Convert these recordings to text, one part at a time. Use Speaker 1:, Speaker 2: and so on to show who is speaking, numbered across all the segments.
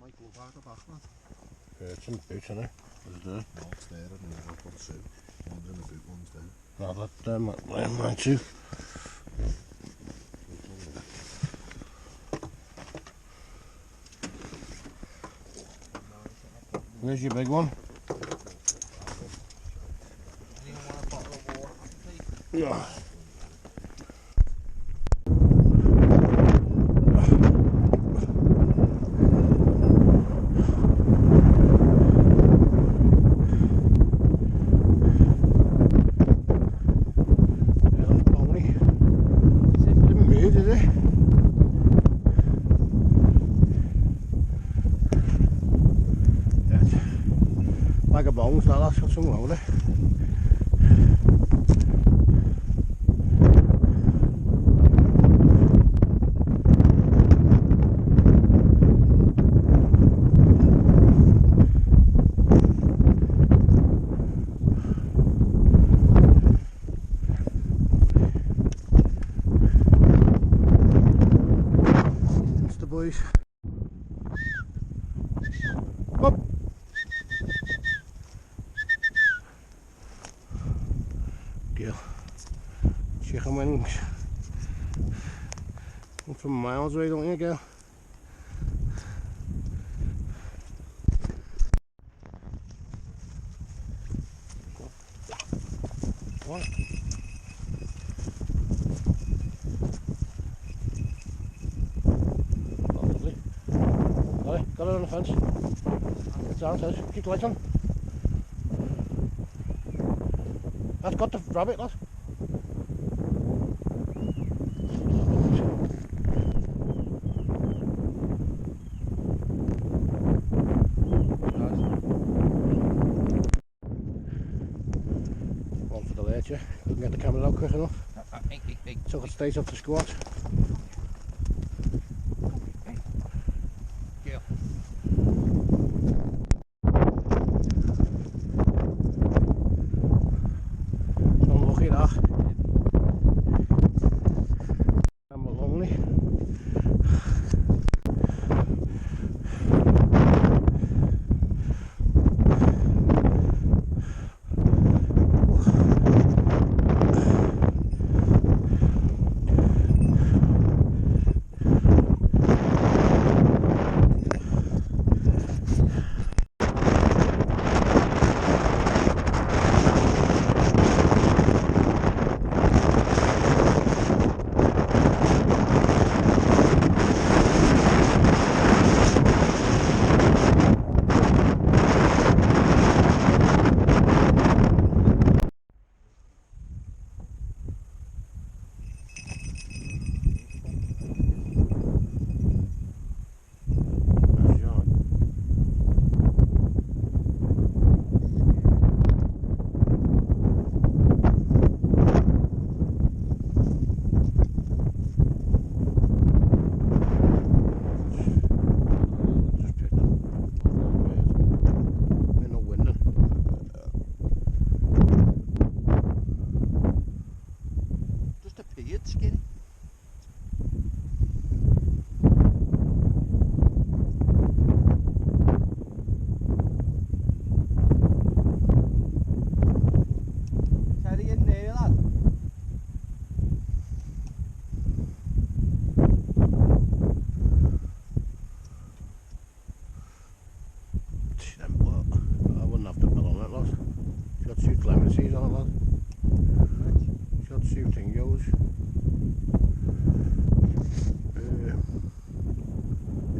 Speaker 1: Might go back the back, man.
Speaker 2: Yeah, it's in the boot, isn't it?
Speaker 1: Is it there? No, it's there, and I've got two. One's in the boot, one's there.
Speaker 2: No, that mine too. Where's your big one?
Speaker 1: Anyone want a bottle of water?
Speaker 2: Yeah. Like a bones, that's got some wrong with it. It's the boys. Up. Deal. Chicken wings. Come from miles away, don't you, girl? What? Oh, lovely. Got it on the fence. It's down, says. Keep the lights on. That's got the rabbit, lad. One for the late, yeah. Couldn't get the camera out quick enough. So it stays up to squat.
Speaker 1: Yeah.
Speaker 2: Unlucky that. I'm lonely.
Speaker 1: Skinny. Teddy in there, lad.
Speaker 2: I wouldn't have to bill on it, lad. It's got two clemencies on it, lad. It's got two tingos.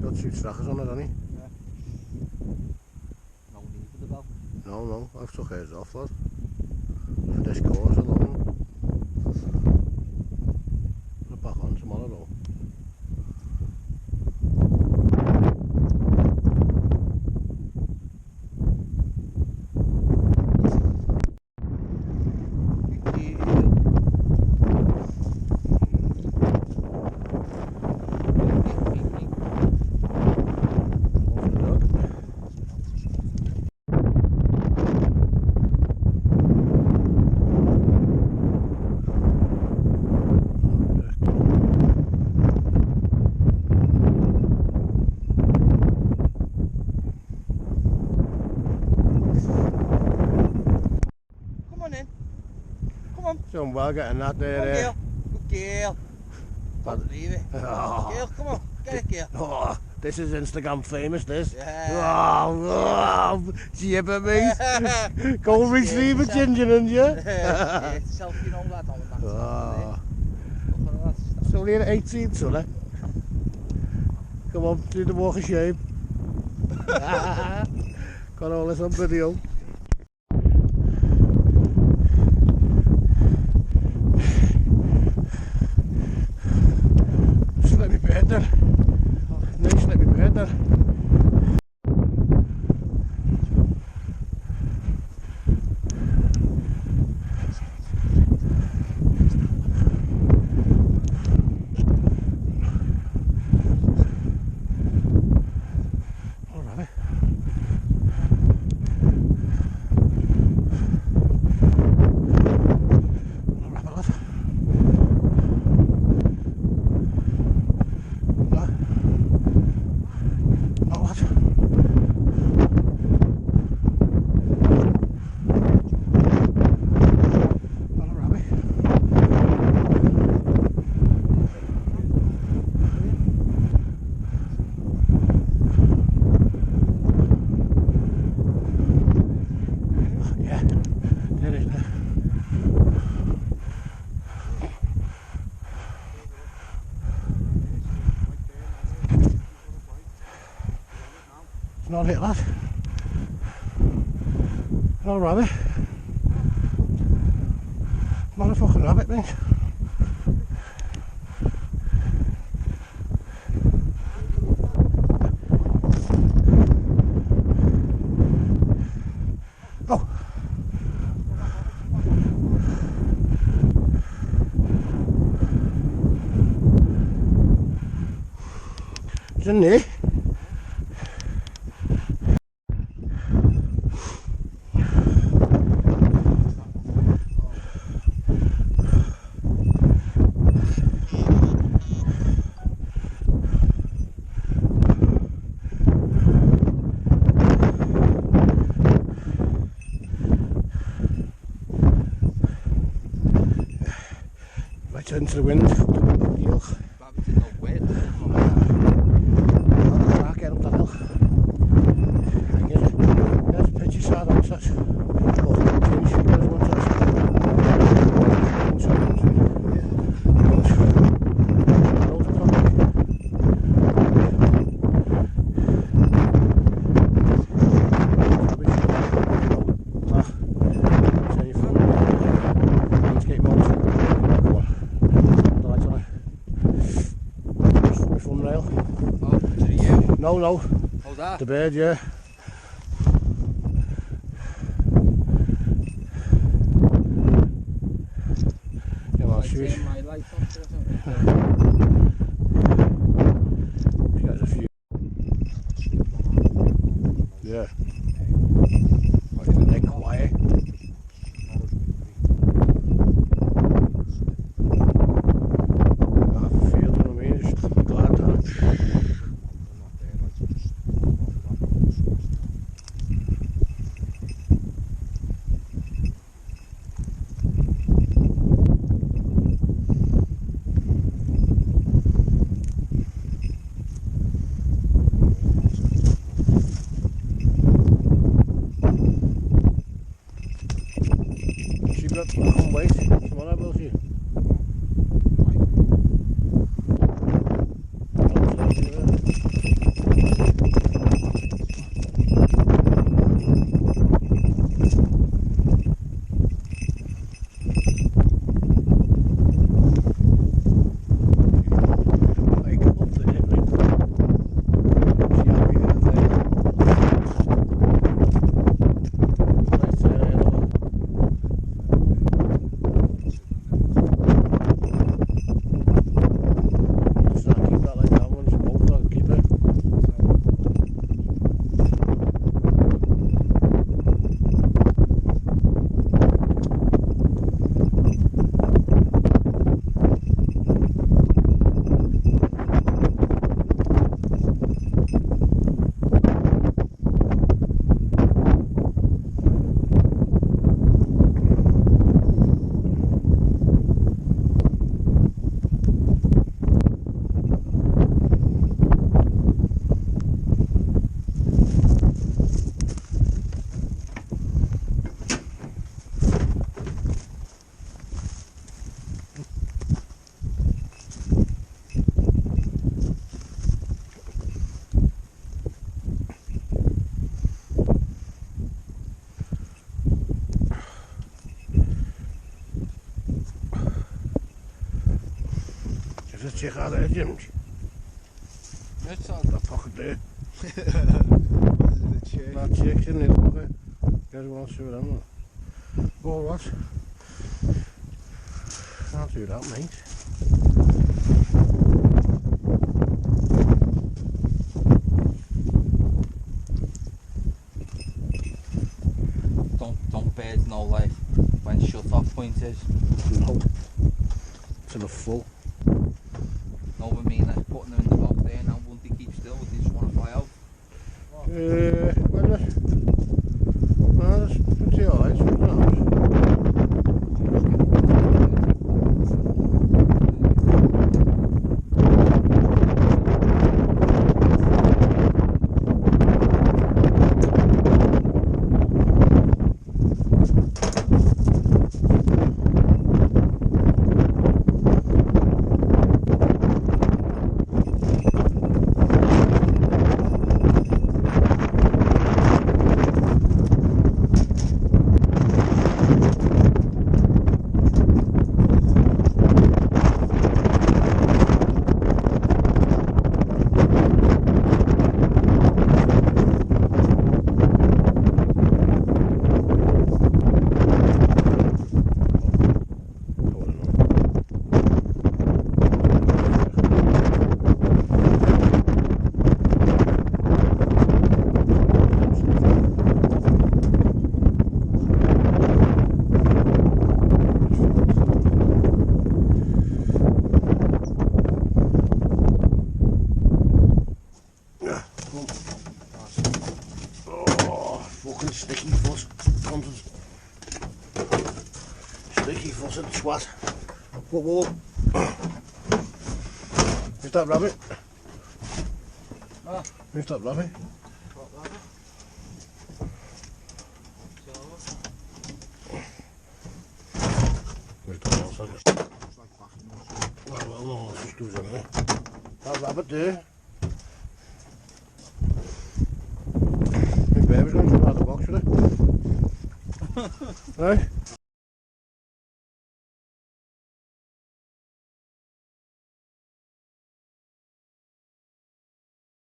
Speaker 2: Got two trackers on it, hasn't he?
Speaker 1: Yeah. No need for the bell.
Speaker 2: No, I've took hers off, lad. For this course alone. Put it back on tomorrow though. Done well getting that there.
Speaker 3: Good girl. Don't leave it.
Speaker 2: Oh.
Speaker 3: Girl, come on. Get it, girl.
Speaker 2: Oh, this is Instagram famous, this.
Speaker 3: Yeah.
Speaker 2: Oh, jibber me. Go and retrieve a ginger and you.
Speaker 3: Yeah, selfie and all that.
Speaker 2: Oh. It's only at 18, son. Come on, do the walk of shame. Got all this on video. Just let me bed there. Nice, let me bed there. Not hit that. Not a rabbit. Not a fucking rabbit, mate. Oh. It's in there. Right into the wind, up the hill. I'll get up that hill. And there's a picture side on such. No.
Speaker 3: Oh, that?
Speaker 2: The bird, yeah. Yeah, well, shoot.
Speaker 3: My lights on for
Speaker 2: There's a few. Yeah. I think they're quiet. I have a feeling, I mean, it's just glad that. Wait, come on, I will see. check out there, Jim.
Speaker 3: Net zo.
Speaker 2: That pocket there.
Speaker 1: The chick.
Speaker 2: That chick's in the pocket. Guys want to see what I'm like. Oh, what? Can't do that, mate.
Speaker 3: Don't birds know like when shut off point is.
Speaker 2: No. To the full.
Speaker 3: No, I mean like putting them in the box there now, won't they keep still? Would they just want to fly out?
Speaker 2: Well, it's alright, something else. Fucking sticky fuss. Sticky fuss and swat. Whoa, whoa. Is that rabbit?
Speaker 3: Ah.
Speaker 2: Is that rabbit? Where's the mouse? Well, no, let's just do something. That rabbit there. Big baby's going to come out of the box, should it? Right?